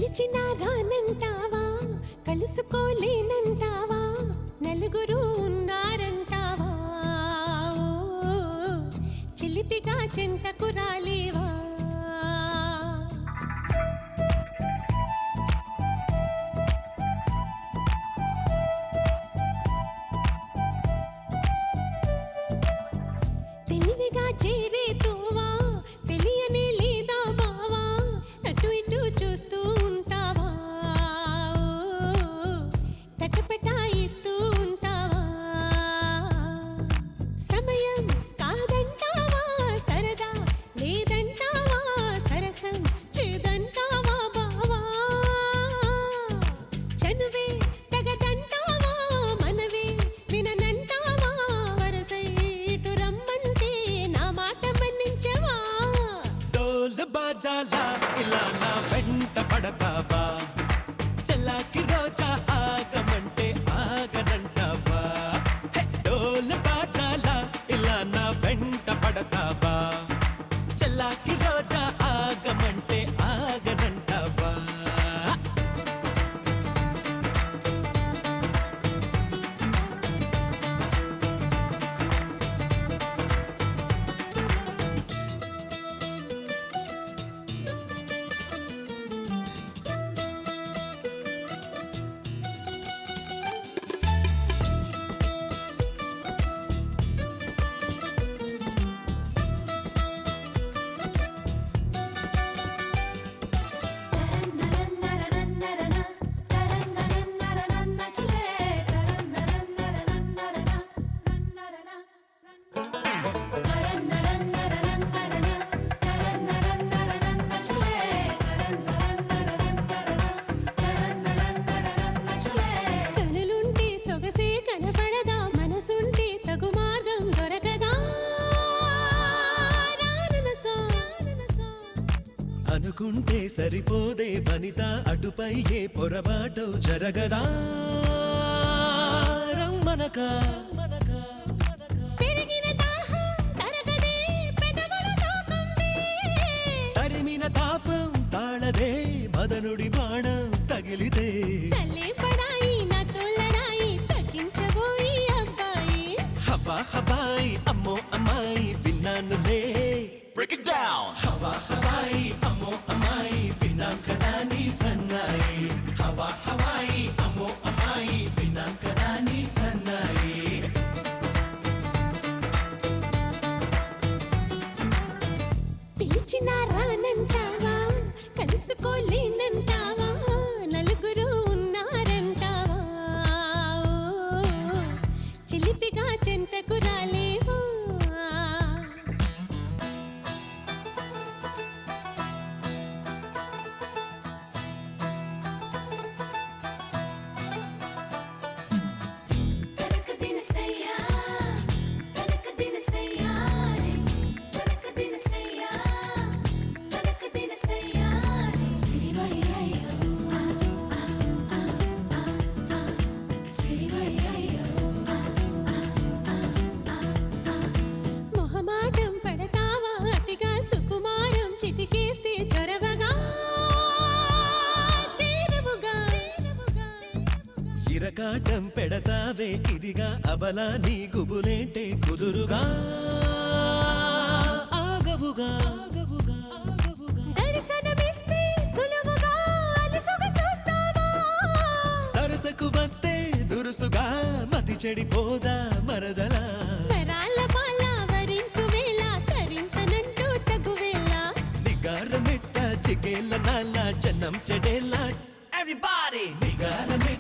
పిలిచినా రానంటావా, కలుసుకోలేనంటావా, నలుగురు ఉన్నారంటావా, చిలిపిగా చెంతకు రాలేవా. తెలివిగా చేరే తోవా తెలియనే లేదా బావా, అటు ఇటు చూస్తూ ఉంటావా, తటపటాయిస్తూ ఉంటావా. సమయం కాదంటావా, సరదా లేదంటావా, సరసం చేదంటావా బావా, చనువే తగదంటావా, మనవే విననంటావా, వరసై ఇటు రమ్మంటే నా మాట మన్నించవా. డోలు బాజాలా ఇలా నా వెంట పడతావా, చల్లాకి రోజా ఆగమంటే ఆగనంటావా. డోలు బాజాలా ఇలా నా వెంట పడతావా, చల్లాకి రోజా ఆగమంటే ఆగనంటావా. కనులుంటే సొగసే కనపడదా, మనసుంటే తగు మార్గం దొరకదా, రాననకా. అనుకుంటే సరిపోదే వనిత, అటుపై ఏ పొరపాటు జరగదా, రమ్మనక. పెరిగిన దాహం తరగదే, పెదవులు తాకందే, తరిమిన తాపం తాళదే, మదనుడి బాణం తగిలితే. చల్లే పడాయి నాతో లడాయి, తగ్గించబోయి అబ్బాయి. హవా హవాయి అమ్మో అమ్మాయి విన్నానులే. Break it down. హవా హవాయి అమ్మో అమ్మాయి విన్నాం కదా నీ సన్నాయి. హవా హవాయి అమ్మో అమ్మాయి విన్నాం కదా నీ సన్నాయి. పిలిచినా రానంటావా, కలుసుకోలేనంటావా, నలుగురు ఉన్నారంటావా, చిలిపిగా చెంతకు రాలేవా. మొహమాటం పడతావా అతిగా, సుకుమారం చిటికేస్తే చొరవగా చేరవుగా. ఇరకాటం పెడతావే ఇదిగా, అబలా నీ గుబులేంటే కుదురుగా ఆగవుగా. దర్శనమిస్తే సులువుగా అలసుగా చూస్తావా, సరసకు వస్తే దురుసుగా మతి చెడిపోదా మరదలా. వరాల పాల వరించు వేళ, తరించనంటూ తగువేళ. నిగారమెట్ట చిగేళ్ళ నాల జనం చెడేలా. Everybody నిగారమెట్ట